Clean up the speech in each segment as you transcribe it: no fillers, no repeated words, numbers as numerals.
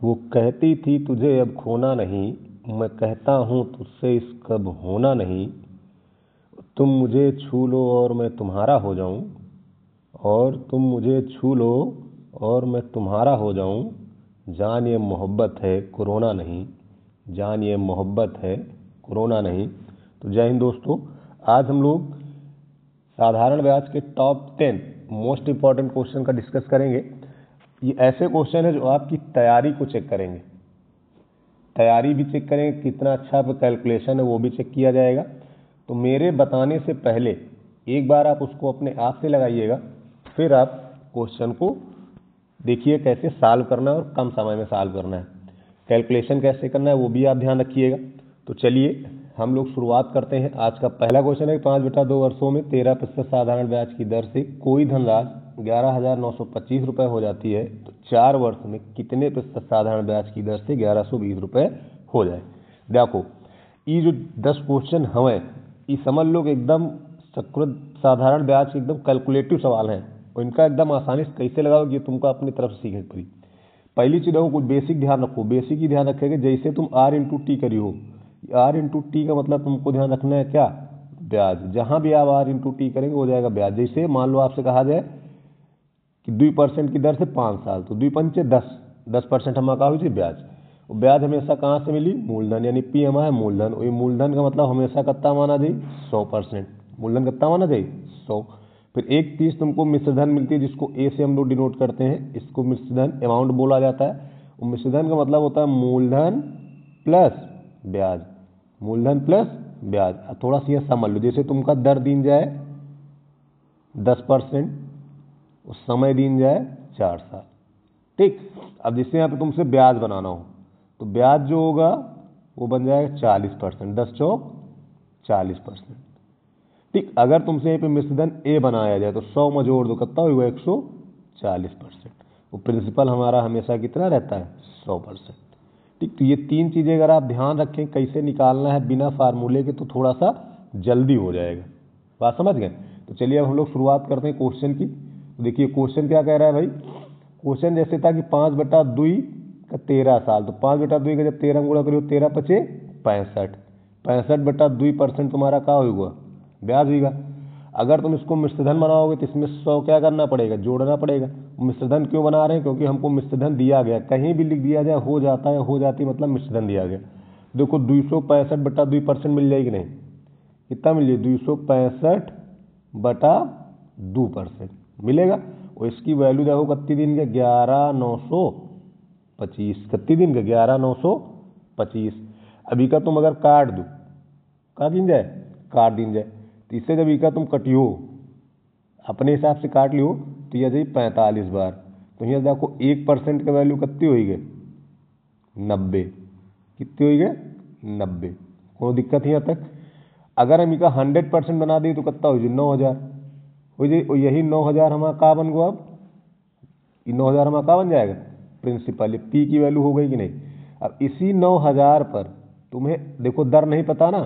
वो कहती थी तुझे अब खोना नहीं, मैं कहता हूँ तुझसे इस कब होना नहीं। तुम मुझे छू लो और मैं तुम्हारा हो जाऊँ, और तुम मुझे छू लो और मैं तुम्हारा हो जाऊँ। जान ये मोहब्बत है कोरोना नहीं, जान ये मोहब्बत है कोरोना नहीं। तो जय हिंद दोस्तों, आज हम लोग साधारण ब्याज के टॉप 10 मोस्ट इंपॉर्टेंट क्वेश्चन का डिस्कस करेंगे। ये ऐसे क्वेश्चन है जो आपकी तैयारी को चेक करेंगे, तैयारी भी चेक करेंगे, कितना अच्छा आपका कैलकुलेशन है वो भी चेक किया जाएगा। तो मेरे बताने से पहले एक बार आप उसको अपने आप से लगाइएगा, फिर आप क्वेश्चन को देखिए कैसे सॉल्व करना है और कम समय में सॉल्व करना है, कैलकुलेशन कैसे करना है वो भी आप ध्यान रखिएगा। तो चलिए हम लोग शुरुआत करते हैं। आज का पहला क्वेश्चन है 5/2 वर्षों में 13% साधारण ब्याज की दर से कोई धनराशि 11,925 रुपये हो जाती है, तो 4 वर्ष में कितने प्रतिशत साधारण ब्याज की दर से 1120 रुपये हो जाए। देखो ये जो 10 क्वेश्चन हमें ये समझ लो कि एकदम सकृत साधारण ब्याज के एकदम कैलकुलेटिव सवाल हैं, और इनका एकदम आसानी से कैसे लगाओ ये तुमको अपनी तरफ से सीखनी पड़ी। पहली चीज़ देखो, कुछ बेसिक ध्यान रखो, बेसिक ही ध्यान रखेगा। जैसे तुम R इंटू टी करी हो, R इंटू टी का मतलब तुमको ध्यान रखना है क्या, ब्याज। जहाँ भी आप R इंटू टी करेंगे हो जाएगा ब्याज। जैसे मान लो आपसे कहा जाए कि 2% की दर से 5 साल, तो 2 पंचे 10% हम कहा हुई ब्याज। और ब्याज हमेशा कहाँ से मिली, मूलधन, यानी पी हमारा है मूलधन। और ये मूलधन का मतलब हमेशा कितना माना जाए, 100%। मूलधन कितना माना जाए, 100। फिर एक चीज़ तुमको मिश्रधन मिलती है जिसको ए से हम लोग डिनोट करते हैं, इसको मिश्रधन अमाउंट बोला जाता है। और मिश्रधन का मतलब होता है मूलधन प्लस ब्याज, मूलधन प्लस ब्याज। थोड़ा सा यह समझ लो, जैसे तुमका दर दिन जाए 10%, उस समय दिन जाए 4 साल, ठीक। अब जिससे यहाँ पे तुमसे ब्याज बनाना हो तो ब्याज जो होगा वो बन जाएगा 40%, 10 चौक 40%, ठीक। अगर तुमसे यहाँ पे मिश्रधन ए बनाया जाए तो 100 में जोड़ दो कितना होगा, 140%। वो प्रिंसिपल हमारा हमेशा कितना रहता है, 100%, ठीक। तो ये तीन चीज़ें अगर आप ध्यान रखें कैसे निकालना है बिना फार्मूले के, तो थोड़ा सा जल्दी हो जाएगा। बात समझ गए। तो चलिए अब हम लोग शुरुआत करते हैं क्वेश्चन की। तो देखिए क्वेश्चन क्या कह रहा है भाई, क्वेश्चन जैसे था कि 5/2 का 13 साल, तो 5/2 का जब 13 गुणा करियो 13 पचे 65, 65/2% तुम्हारा क्या होगा, ब्याज होगा। अगर तुम इसको मिश्रधन बनाओगे तो इसमें 100 क्या करना पड़ेगा, जोड़ना पड़ेगा। मिश्रधन क्यों बना रहे हैं, क्योंकि हमको मिश्रधन दिया गया, कहीं भी लिख दिया जाए हो जाता है हो जाती मतलब मिश्रधन दिया गया। देखो 265/2% मिल जाएगी, नहीं कितना मिल जाएगी, 265/2% मिलेगा। और इसकी वैल्यू देखो कितनी दिन के, 11,925, कितनी दिन के, 11,925। अभी का तुम अगर काट दो, का दिन जाए, काट दिन जाए, तो इससे जब इका तुम कटियो अपने हिसाब से काट लियो तो यह जाए 45 बार। तो यहाँ देखो 1% का वैल्यू कितनी हुई गए, 90, कितनी हुई गए, 90। कोई दिक्कत यहाँ तक। अगर हम इका 100% बना दी तो कितना हो जाए, 9,000 हो जाए। और यही 9,000 हमारा का बन गया, अब ये 9,000 हमारा का बन जाएगा, प्रिंसिपल पी की वैल्यू हो गई कि नहीं। अब इसी 9,000 पर तुम्हें देखो दर नहीं पता ना,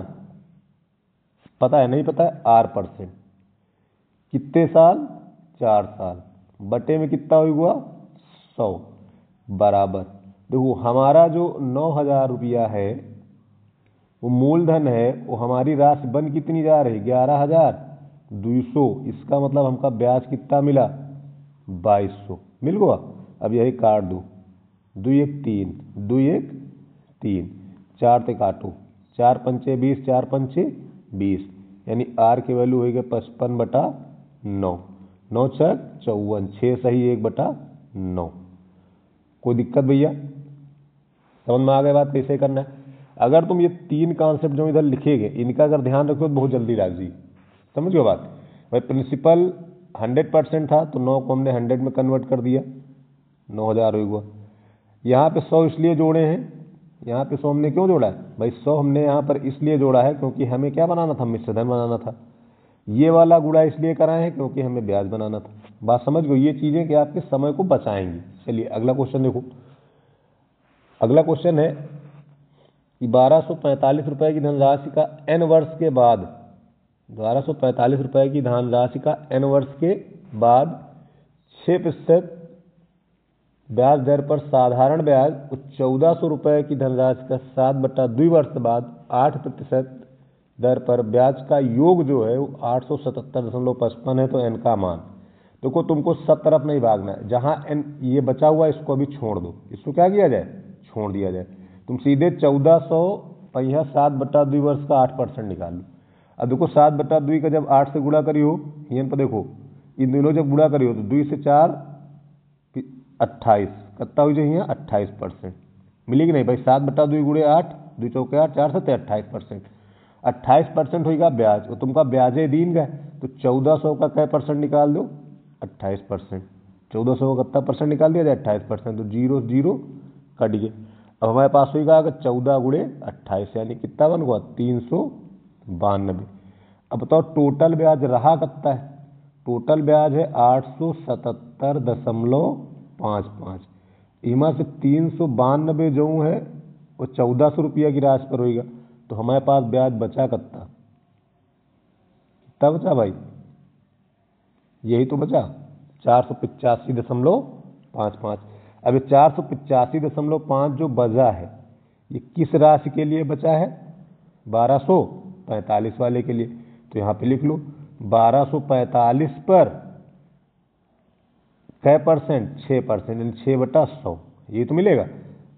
पता है नहीं पता है, R%, कितने साल, 4 साल, बटे में कितना हुआ 100, बराबर। देखो हमारा जो 9,000 रुपया है वो मूलधन है, वो हमारी राशि बन कितनी जा रही, 11,200। इसका मतलब हमका ब्याज कितना मिला, 2,200 मिल गया। अब यही काट दो, 2 1 3, 2 1 3, 4 से काटो, 4 पंचे 20, 4 पंचे 20, यानी R की वैल्यू होगी 55/9, 9 छक 54, 6 सही 1/9। कोई दिक्कत भैया, समझ में आ गई बात कैसे करना है। अगर तुम ये तीन कॉन्सेप्ट जो इधर लिखेंगे इनका अगर ध्यान रखो तो बहुत जल्दी लग जी, समझ गए बात। भाई प्रिंसिपल 100% था तो 9 को हमने 100 में कन्वर्ट कर दिया, 9,000 हुआ। यहाँ पे 100 इसलिए जोड़े हैं, यहाँ पे 100 हमने क्यों जोड़ा है भाई, 100 हमने यहाँ पर इसलिए जोड़ा है क्योंकि हमें क्या बनाना था, मिश्रधन बनाना था। ये वाला गुणा इसलिए कराए हैं क्योंकि हमें ब्याज बनाना था। बात समझ गई। ये चीज़ें कि आपके समय को बचाएंगी। चलिए अगला क्वेश्चन देखो। अगला क्वेश्चन है कि 1,245 रुपये की धनराशि का n वर्ष के बाद, 1,245 रुपये की धनराशि का n वर्ष के बाद 6% ब्याज दर पर साधारण ब्याज 1400 रुपये की धनराशि का 7/2 वर्ष बाद 8% दर पर ब्याज का योग जो है वो 877.55 है। तो एन का मान देखो, तुमको सब तरफ नहीं भागना है, जहाँ एन ये बचा हुआ इसको अभी छोड़ दो, इसको क्या किया जाए, छोड़ दिया जाए। तुम सीधे 1400 पहिया 7/2 वर्ष का 8% निकाल लो। अब देखो 7/2 का जब 8 से गुणा करी हो, यहाँ पर देखो इन दोनों जब गुणा करी हो तो 2 से 4 28 कितना हो जाए, 28% मिलेगी नहीं भाई। 7/2 गुणे 8, 2 चौके 8, 4 7 28%। 28% होगा ब्याज, और तुमका ब्याजे दीन गए तो 1400 का क्या परसेंट निकाल दो, 28%। 1400 का कितना परसेंट निकाल दिया जाए, 28%। तो 0 0 कट गए। अब हमारे पास होगा अगर 14 गुणे 28 यानी कितना बन गया, 392। अब बताओ टोटल ब्याज रहा कितना है, टोटल ब्याज है 877.55। इमा से 392 जो है वो 1400 रुपया की राशि पर होगा। तो हमारे पास ब्याज बचा कितना, कितना बचा भाई, यही तो बचा 485.55। अब ये 485.5 जो बचा है ये किस राशि के लिए बचा है, 1245 वाले के लिए। तो यहाँ पे लिख लो 1245 पर कै परसेंट, 6%, यानी 6/100 ये तो मिलेगा।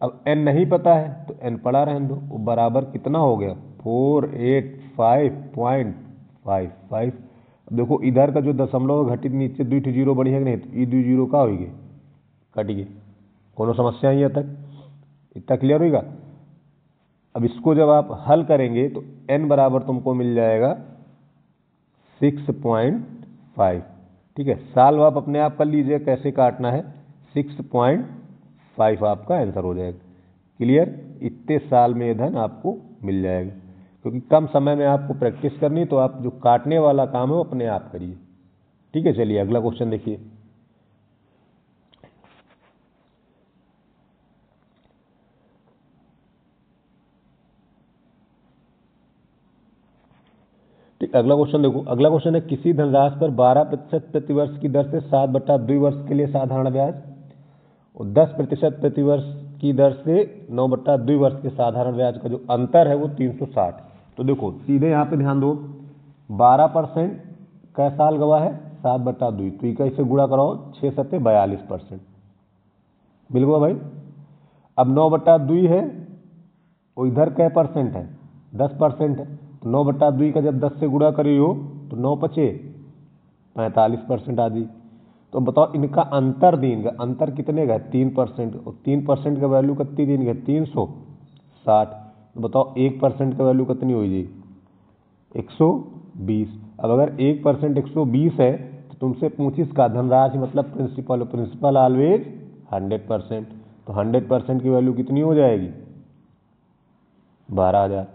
अब n नहीं पता है तो n पड़ा रहने दो, वो बराबर कितना हो गया, 485.55। अब देखो इधर का जो दशमलव घटित नीचे 2 जीरो बढ़ी है कि नहीं, तो ये 2 जीरो का होगी, कट गई। कोनो समस्या ही है तक, इतना क्लियर होगा। अब इसको जब आप हल करेंगे तो n बराबर तुमको मिल जाएगा 6.5। ठीक है, सॉल्व आप अपने आप कर लीजिए कैसे काटना है, 6.5 आपका आंसर हो जाएगा। क्लियर, इतने साल में ये धन आपको मिल जाएगा, क्योंकि कम समय में आपको प्रैक्टिस करनी, तो आप जो काटने वाला काम है वो अपने आप करिए। ठीक है, चलिए अगला क्वेश्चन देखिए। ठीक, अगला क्वेश्चन देखो। अगला क्वेश्चन है किसी धनराशि पर 12% प्रतिवर्ष की दर से 7/2 वर्ष के लिए साधारण ब्याज और 10% प्रतिवर्ष की दर से 9/2 वर्ष के साधारण ब्याज का जो अंतर है वो 360। तो देखो सीधे यहाँ पे ध्यान दो, 12% कै साल गवा है, 7/2, तो इक्कीस से गुणा कराओ, 6 7 42%, बिल्कुल भाई। अब 9/2 है, वो इधर कै परसेंट है, 10% है, तो 9/2 का जब 10 से गुणा करी हो तो 9 पचे 45% आ जी। तो बताओ इनका अंतर दीन का अंतर कितने का है, 3%, और 3% का वैल्यू कितनी दीन का, 360। तो बताओ 1% का वैल्यू कितनी हुई जी, 120। अब अगर 1% 120 है तो तुमसे पूछिस का धनराशि मतलब प्रिंसिपल, प्रिंसिपल ऑलवेज 100%। तो 100% की वैल्यू कितनी हो जाएगी, 12,000।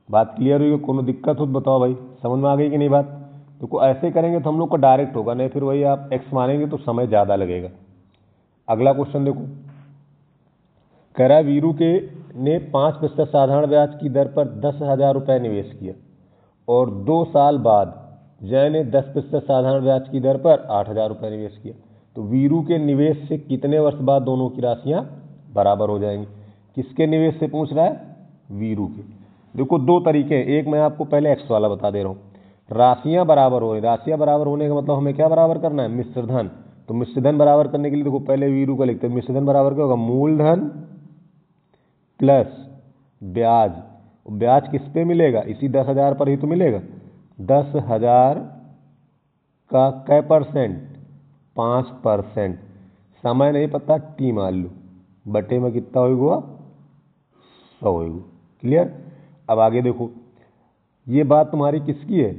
बात क्लियर हुई, कोनो दिक्कत हो तो बताओ भाई, समझ में आ गई कि नहीं बात। तो ऐसे करेंगे तो हम लोग का डायरेक्ट होगा, नहीं फिर वही आप एक्स मानेंगे तो समय ज़्यादा लगेगा। अगला क्वेश्चन देखो, कह रहा है वीरू के ने 5% साधारण ब्याज की दर पर 10,000 रुपये निवेश किया और 2 साल बाद जय ने 10% साधारण ब्याज की दर पर 8,000 रुपये निवेश किया। तो वीरू के निवेश से कितने वर्ष बाद दोनों की राशियाँ बराबर हो जाएंगी। किसके निवेश से पूछ रहा है, वीरू के। देखो दो तरीके हैं, एक मैं आपको पहले एक्स वाला बता दे रहा हूँ। राशियाँ बराबर हो, राशियाँ बराबर होने का मतलब हमें क्या बराबर करना है, मिश्र धन। तो मिश्र धन बराबर करने के लिए देखो पहले वीरू का लिखते हैं, मिश्र धन बराबर क्या होगा, मूलधन प्लस ब्याज। ब्याज किस पे मिलेगा, इसी 10,000 पर ही तो मिलेगा। 10,000 का कै परसेंट, 5%। समय नहीं पता, टी मान लो, बटे में कितना होगा, 100 होगा। क्लियर। अब आगे देखो, ये बात तुम्हारी किसकी है,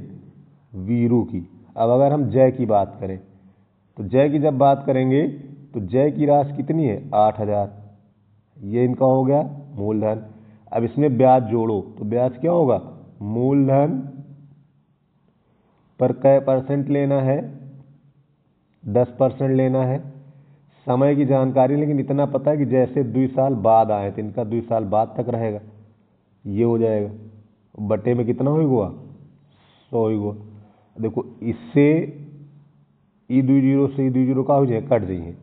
वीरू की। अब अगर हम जय की बात करें तो जय की जब बात करेंगे तो जय की राशि कितनी है, 8,000। ये इनका हो गया मूलधन। अब इसमें ब्याज जोड़ो तो ब्याज क्या होगा, मूलधन पर कै परसेंट लेना है, 10% लेना है। समय की जानकारी लेकिन इतना पता है कि जैसे 2 साल बाद आए तो इनका 2 साल बाद तक रहेगा, ये हो जाएगा। बटे में कितना होगा, 100 होगा। देखो इससे ई 2 जीरो से ई 2 जीरो का हो जाए, कट जाइए,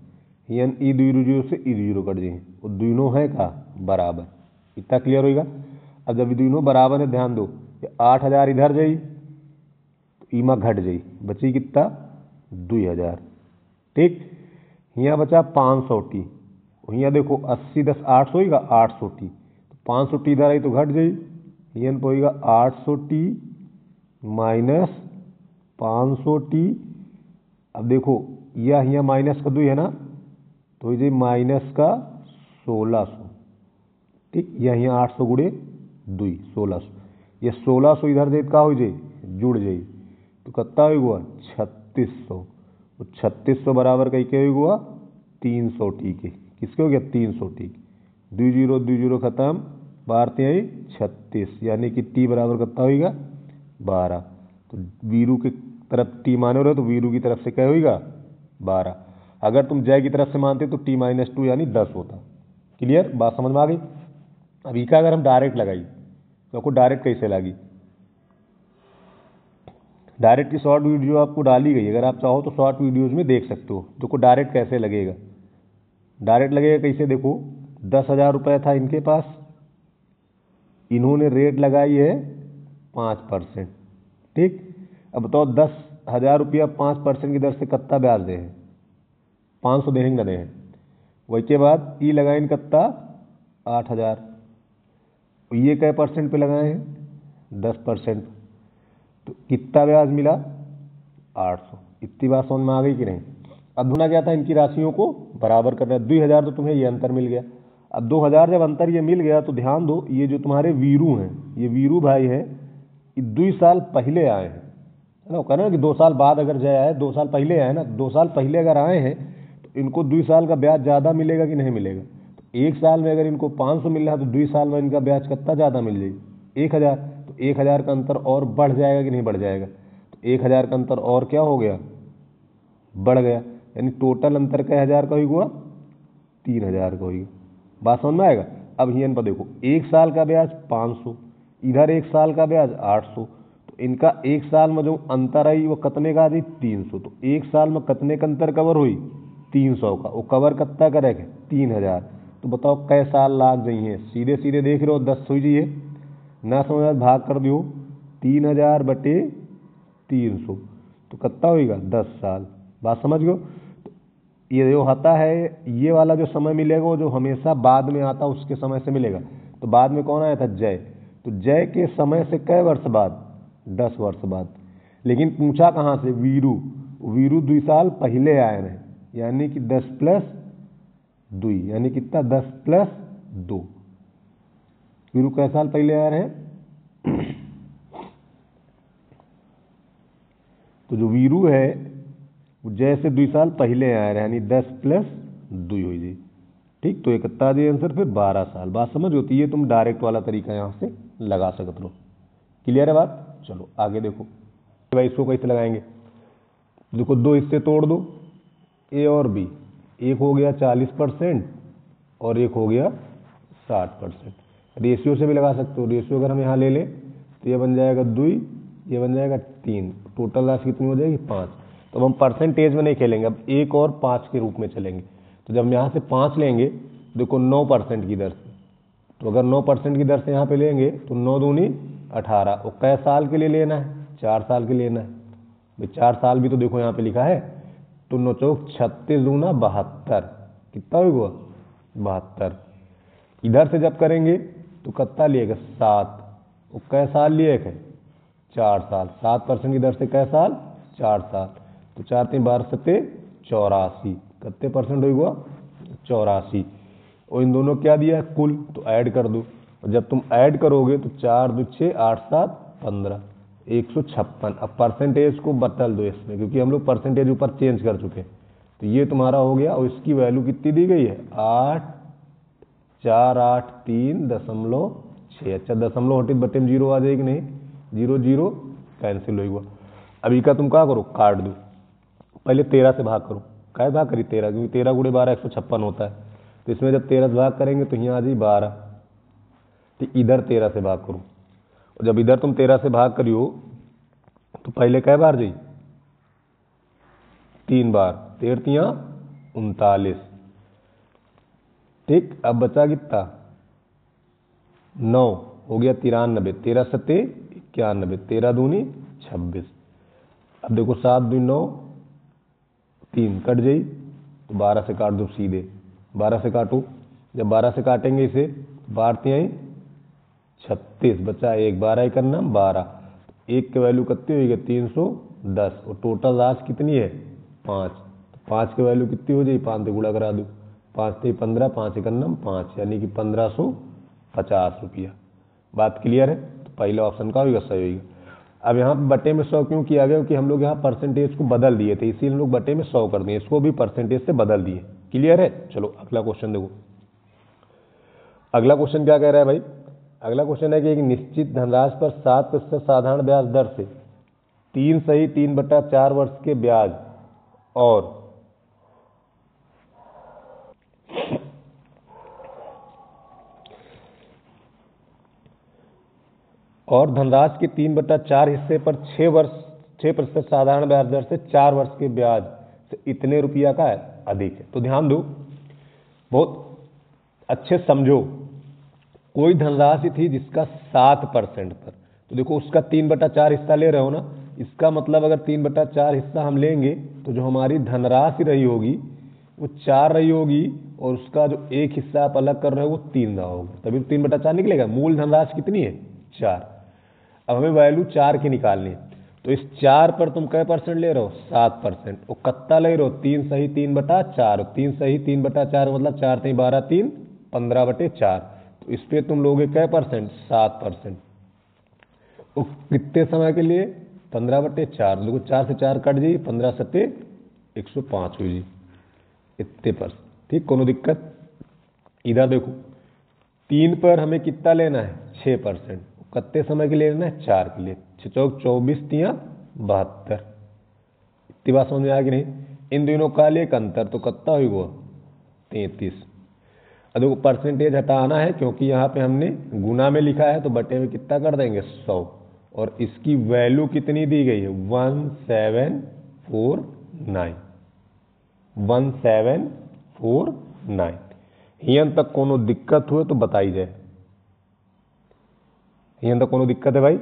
यान ई दुई जीरो से ई जीरो कट जाए, वो दोनों है का बराबर। इतना क्लियर होगा। अब जब दोनों बराबर है, ध्यान दो, 8,000 इधर जाई तो ई में घट जाई, बची कितना 2,000। ठीक, यहाँ बचा 500 टी, यहाँ देखो 80 10 800 होगा, 800 टी, तो 500 टी इधर आई तो घट जाई, यहाँ पर होगा 800 टी माइनस 500 टी। अब देखो यह यहाँ माइनस का 2 है ना, तो ये माइनस का 1600। ठीक, यह यहाँ 800 गुड़े 2 1600, ये 1600 इधर जाए का हो जाए जुड़ जाए, तो कितना हुआ 3600। तो 3600 बराबर कहीं के हुआ 300 टी के। किसके हो गया 300 टी। 2 0 खत्म, 12 आई 36, यानी कि टी बराबर कितना होगा 12। तो वीरू की तरफ टी माने रहे तो वीरू की तरफ से क्या होगा 12। अगर तुम जय की तरफ से मानते तो टी -2 यानी 10 होता। क्लियर, बात समझ में आ गई। अभी का अगर हम डायरेक्ट लगाई तो आपको डायरेक्ट कैसे लगी, डायरेक्ट की शॉर्ट वीडियो आपको डाली गई, अगर आप चाहो तो शॉर्ट वीडियोज में देख सकते हो। देखो डायरेक्ट कैसे लगेगा, डायरेक्ट लगेगा कैसे, देखो 10,000 रुपये था इनके पास, इन्होंने रेट लगाई है 5%। ठीक, अब बताओ 10,000 रुपया 5% की दर से कितना ब्याज दे हैं, 500 देंगे ना दें। वही के बाद ई लगाए कितना 8,000, ये क्या परसेंट पे लगाए हैं 10%, तो कितना ब्याज मिला 800। इतनी बात समझ में आ गई कि नहीं। अब होना क्या था, इनकी राशियों को बराबर करना है। 2,000 तो तुम्हें ये अंतर मिल गया। अब 2,000 जब अंतर ये मिल गया तो ध्यान दो, ये जो तुम्हारे वीरू हैं, ये वीरू भाई हैं, ये 2 साल पहले आए हैं, है ना। कहना कि 2 साल बाद अगर जय आए, 2 साल पहले आए ना, 2 साल पहले अगर आए हैं तो इनको 2 साल का ब्याज ज़्यादा मिलेगा कि नहीं मिलेगा। तो 1 साल में अगर इनको 500 मिल रहा है तो 2 साल में इनका ब्याज कितना ज़्यादा मिल जाएगी 1,000। तो 1,000 का अंतर और बढ़ जाएगा कि नहीं बढ़ जाएगा, तो 1,000 का अंतर और क्या हो गया बढ़ गया, यानी टोटल अंतर क्या 1,000 का हुआ 3,000 का हुआ। बात समझ में आएगा। अब यहाँ पर देखो 1 साल का ब्याज 500, इधर 1 साल का ब्याज 800, तो इनका 1 साल में जो अंतर आई वो कितने का आ गई 300। तो 1 साल में कितने का अंतर कवर हुई 300 का, वो कवर कितना करेगा 3,000। तो बताओ कै साल लाग जाइए, सीधे सीधे देख रहे हो 10 हो जाइए ना, समझ भाग कर दियो 3,000 बटे 300, तो कितना होगा 10 साल। बात समझ गयो। तो ये जो आता है ये वाला जो समय मिलेगा वो जो हमेशा बाद में आता है उसके समय से मिलेगा। तो बाद में कौन आया था जय, तो जय के समय से कै वर्ष बाद 10 वर्ष बाद। लेकिन पूछा कहाँ से वीरू, वीरू 2 साल पहले आए हैं, यानी कि 10 + 2 यानी कितना 10 + 2। वीरू कै साल पहले आए हैं तो जो वीरू है वो जैसे 2 साल पहले आए रहे, यानी 10 + 2 हो जाए। ठीक, तो ये कितना आ जाए आंसर फिर 12 साल। बात समझ होती है, तुम डायरेक्ट वाला तरीका यहाँ से लगा सकते हो। क्लियर है बात। चलो आगे देखो भाई, इसको कैसे लगाएंगे। देखो 2 हिस्से तोड़ दो, ए और बी, एक हो गया 40% और एक हो गया 60%। रेशियो से भी लगा सकते हो, रेशियो अगर हम यहाँ ले लें तो ये बन जाएगा 2, ये बन जाएगा 3, टोटल राशि कितनी हो जाएगी 5। तो अब हम परसेंटेज में नहीं खेलेंगे, अब 1 और 5 के रूप में चलेंगे। तो जब हम यहाँ से 5 लेंगे, देखो 9% की दर से, तो अगर 9% की दर से यहाँ पे लेंगे तो 9 दूनी 18, और कै साल के लिए लेना है 4 साल के लिए लेना है भाई, 4 साल भी तो देखो यहाँ पे लिखा है। तो 9 चौक 36 दूना 72, कितना होगा 72। इधर से जब करेंगे तो कितना लिएगा 7, और कै साल लिए है 4 साल, 7% की दर से कै साल 4 साल, तो 4 3 12 7 84, कितने परसेंट होगा 84। और इन दोनों क्या दिया है कुल, तो ऐड कर दो, और जब तुम ऐड करोगे तो 4 2 6 8 7 15 156। अब परसेंटेज को बदल दो इसमें, क्योंकि हम लोग परसेंटेज ऊपर चेंज कर चुके हैं। तो ये तुम्हारा हो गया, और इसकी वैल्यू कितनी दी गई है 8483.6। अच्छा, दशमलव हटे बटे में 0 आ जाएगी नहीं, 0 0 कैंसिल होगा। अभी का तुम क्या करो काट दो, पहले 13 से भाग करो। क्या भाग करी 13, क्योंकि 13 × 12 156 होता है। तो इसमें जब 13 से भाग करेंगे तो यहाँ आ जाए 12, तो इधर 13 से भाग करो, और जब इधर तुम 13 से भाग करियो तो पहले कै बार जाई 3 बार, 13 × 39, ठीक। अब बचा कितना 9 हो गया 93, 13 सत्ते 91, 13 दूनी 26। अब देखो 7 दूनी 9, 3 कट जाई तो 12 से काट दो सीधे, 12 से काटो। जब 12 से काटेंगे इसे 12 आई 36, बचा 1, 12 करना 12, 1 की वैल्यू कितनी होगी 310, और टोटल राशि कितनी है 5। 5 की वैल्यू कितनी हो जाएगी 5 से गुणा करा दो, 5 से 15, 5 करना 5, यानी कि 1550 रुपया। बात क्लियर है। तो पहला ऑप्शन का होगा सही होगा। अब यहाँ बटे में 100 क्यों किया गया, क्योंकि हम लोग यहाँ परसेंटेज को बदल दिए थे, इसीलिए हम लोग बटे में 100 कर दिए, इसको भी परसेंटेज से बदल दिए। क्लियर है। चलो अगला क्वेश्चन देखो। अगला क्वेश्चन क्या कह रहा है भाई, अगला क्वेश्चन है कि एक निश्चित धनराशि पर 7% साधारण ब्याज दर से 3 सही 3/4 वर्ष के ब्याज और धनराशि के 3/4 हिस्से पर 6% साधारण ब्याज दर से 4 वर्ष के ब्याज से इतने रुपया का अधिक है। तो ध्यान दो, बहुत अच्छे समझो। कोई धनराशि थी जिसका 7% पर, तो देखो उसका 3/4 हिस्सा ले रहे हो ना, इसका मतलब अगर 3/4 हिस्सा हम लेंगे तो जो हमारी धनराशि रही होगी वो 4 रही होगी, और उसका जो एक हिस्सा आप अलग कर रहे हो वो 3 रहा होगा, तभी 3/4 निकलेगा। मूल धनराशि कितनी है 4। अब हमें वैल्यू 4 की निकालनी है, तो इस 4 पर तुम कै परसेंट ले रहे हो 7%, और कत्ता ले रहे हो 3 सही 3/4, 3 सही 3/4 मतलब 4 3 12 3 15/4, तो इस पर तुम लोगे कै परसेंट 7%। और कितने समय के लिए 15/4, देखो 4 से 4 कट जाइए, 15 सत्ते 105 हुई जी, इतने पर। ठीक, कोनो दिक्कत। इधर देखो 3 पर हमें कितना लेना है 6%, कितने समय के लिए लेना है 4 के लिए, 6 चौक 24 तिया 72। इतनी बात समझ में आया कि नहीं। इन दोनों का एक अंतर, तो कितना होगा 33। अब देखो परसेंटेज हटाना है क्योंकि यहाँ पे हमने गुना में लिखा है, तो बटे में कितना कर देंगे 100, और इसकी वैल्यू कितनी दी गई है 1749, 1749। यहाँ तक कोनो दिक्कत हुए तो बताई जाए। यहाँ तक कोनो दिक्कत है भाई,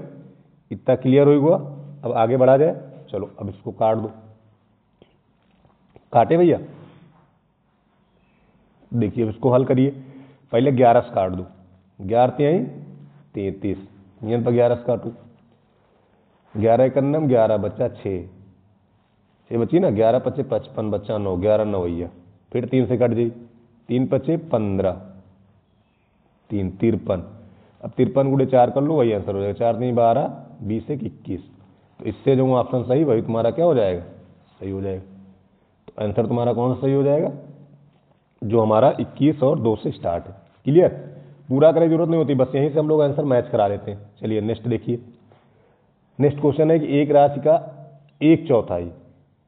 इतना क्लियर हो गया। अब आगे बढ़ा जाए। चलो अब इसको काट दो, काटे भैया। देखिए अब इसको हल करिए। पहले 11 से काट दो, 11 तिहाई 33, यहाँ पर 11 से काटो, 11 एकन्नम 11 बच्चा 6 बची ना, 11 पचे 55 बच्चा 9, 11 9 भैया। फिर 3 से कट जाइए, 3 पचे 15, 3 53। अब 53 गुड़े 4 कर लो, वही आंसर हो जाएगा, 4 3 12 20 1 21। तो इससे जो ऑप्शन सही वही तुम्हारा क्या हो जाएगा सही हो जाएगा। तो आंसर तुम्हारा कौन सा सही हो जाएगा, जो हमारा 21 और 2 से स्टार्ट है। क्लियर। पूरा करने की जरूरत नहीं होती, बस यहीं से हम लोग आंसर मैच करा लेते हैं। चलिए नेक्स्ट देखिए। नेक्स्ट क्वेश्चन है कि एक राशि का 1/4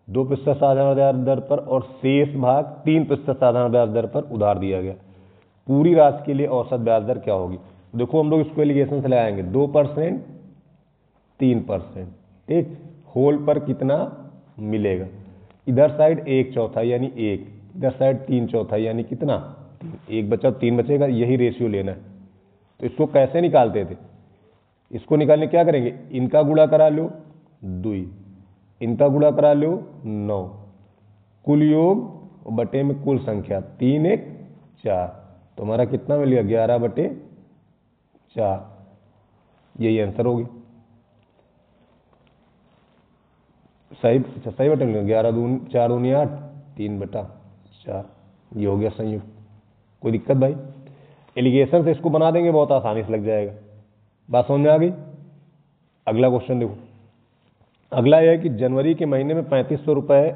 2% साधारण ब्याज दर पर और शेष भाग 3% साधारण ब्याज दर पर उधार दिया गया। पूरी राशि के लिए औसत ब्याज दर क्या होगी। देखो हम लोग इसको एलिगेशन से लगाएंगे, 2% 3%, ठीक। होल पर कितना मिलेगा, इधर साइड 1/4 यानी 1, इधर साइड 3/4 यानी कितना 1 बचा 3 बचेगा, यही रेशियो लेना है। तो इसको कैसे निकालते थे, इसको निकालने क्या करेंगे, इनका गुणा करा लो 2, इनका गुणा करा लो 9, कुल योग बटे में कुल संख्या 3 1 4, तो हमारा कितना मिल गया 11/4, यही आंसर होगी। सही सही बटे मिल गया, 11 दूनी 4 दूनी 8, 3/4, ये हो गया संयुक्त। कोई दिक्कत भाई, एलिगेशन से इसको बना देंगे, बहुत आसानी से लग जाएगा। बात समझ में आ गई। अगला क्वेश्चन देखो। अगला यह है कि जनवरी के महीने में 3500 रुपये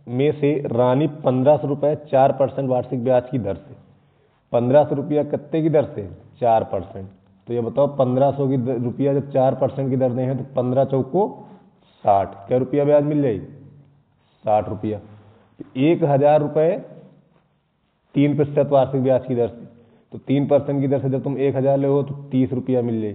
में से रानी 1500 रुपये 4% वार्षिक ब्याज की दर से, 1500 रुपया कितने की दर से 4%। तो ये बताओ 1500 की रुपया जब 4% की दर दें तो 15 चौको 60, क्या रुपया ब्याज मिल जाएगी 60 रुपया। 1000 रुपये 3% वार्षिक ब्याज की दर से, तो 3% की दर से जब तुम 1000 ले हो तो 30 रुपया मिल जाए,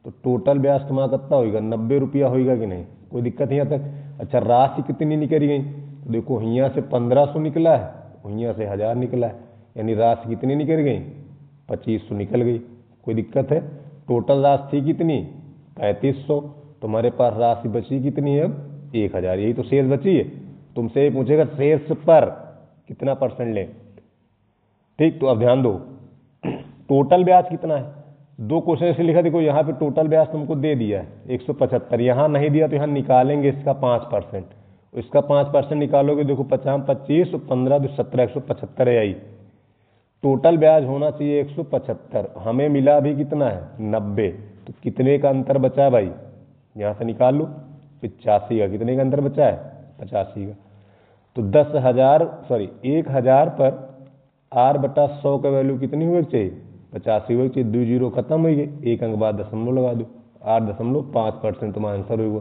तो टोटल ब्याज तुम्हारा कितना होगा 90 रुपया होगा कि नहीं। कोई दिक्कत यहाँ तक। अच्छा राशि कितनी निकली गई, तो देखो यहाँ से 1500 निकला है, यहाँ से 1000 निकला है, यानी राशि कितनी निकल गई, 2500 निकल गई। कोई दिक्कत है? टोटल राशि थी कितनी, 3500। तुम्हारे पास राशि बची कितनी है अब, 1000। यही तो शेष बची है। तुमसे ये पूछेगा शेष पर कितना परसेंट लें। ठीक, तो अब ध्यान दो, टोटल ब्याज कितना है। दो क्वेश्चन ऐसे लिखा, देखो यहाँ पे टोटल ब्याज तुमको दे दिया है 175, यहाँ नहीं दिया तो यहाँ निकालेंगे इसका 5%। इसका 5% निकालोगे, देखो 50 25 और 15 तो 17, 175 है। आई टोटल ब्याज होना चाहिए 175, हमें मिला भी कितना है, 90। तो कितने का अंतर बचा है भाई, यहाँ से निकाल लो, 85 का। कितने का अंतर बचा है, 85 का। तो 1000 पर r/100 का वैल्यू कितनी हुई चाहिए, 85 हुई चाहिए। 2 जीरो खत्म हो गए, एक अंक बाद दशमलव लगा दो, 8.5% तुम्हारा आंसर हुआ।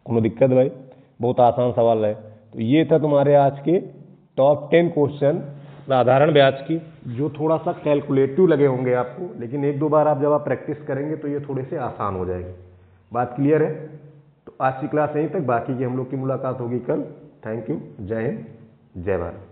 कोनो दिक्कत भाई, बहुत आसान सवाल है। तो ये था तुम्हारे आज के टॉप 10 क्वेश्चन साधारण ब्याज की, जो थोड़ा सा कैलकुलेटिव लगे होंगे आपको, लेकिन एक दो बार आप जब आप प्रैक्टिस करेंगे तो ये थोड़े से आसान हो जाएंगे। बात क्लियर है? तो आज की क्लास यहीं तक, बाकी की हम लोग की मुलाकात होगी कल। थैंक यू, जय हिंद, जय भारत।